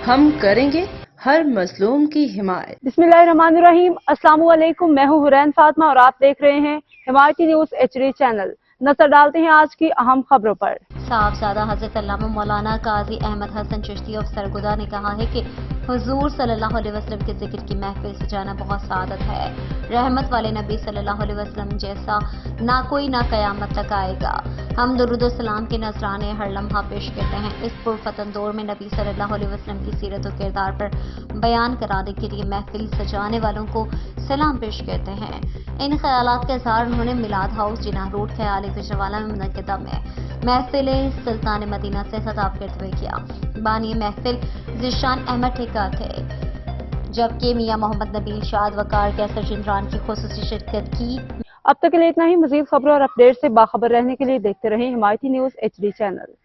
ہم کریں گے ہر مظلوم کی حمایت۔ बिस्मिल्लाहिर्रहमानिर्रहीम। अस्सलाम वालेकुम। मैं हूँ हुरैन फातिमा और आप देख रहे हैं हिमायती न्यूज HD चैनल। नजर डालते हैं आज की अहम खबरों पर। साहबजादा हजरत अल्लामा मौलाना काजी अहमद हसन चिश्ती और सरगुदा ने कहा है कि हुजूर सल्लल्लाहु अलैहि वसल्लम के जिक्र की महफिल सजाना बहुत सादत है। रहमत वाले नबी सल्लल्लाहु अलैहि वसल्लम जैसा ना कोई ना कयामत तक आएगा। हम दुरूद और सलाम के नजराने हर लम्हा पेश करते हैं। इस पुरफतन दौर में नबी सल्लल्लाहु अलैहि वसल्लम की सीरत और किरदार पर बयान कराने के लिए महफिल सजाने वालों को सलाम पेश करते हैं। इन ख्यालात का इज़हार उन्होंने मिलाद हाउस जिनाह रोड ख्याल गुजरावाला में मुनक़िदा में महफिल सुल्तान मदीना से खिताब करते हुए किया। बानी महफिल ज़ीशान अहमद ठेका थे, जबकि मियां मोहम्मद नबील शाद वकार कैसर जिंदरान की खुसूसी शिरकत की। अब तक के लिए इतना ही। मज़ीद खबरों और अपडेट से बाखबर रहने के लिए देखते रहें हिमायती न्यूज HD चैनल।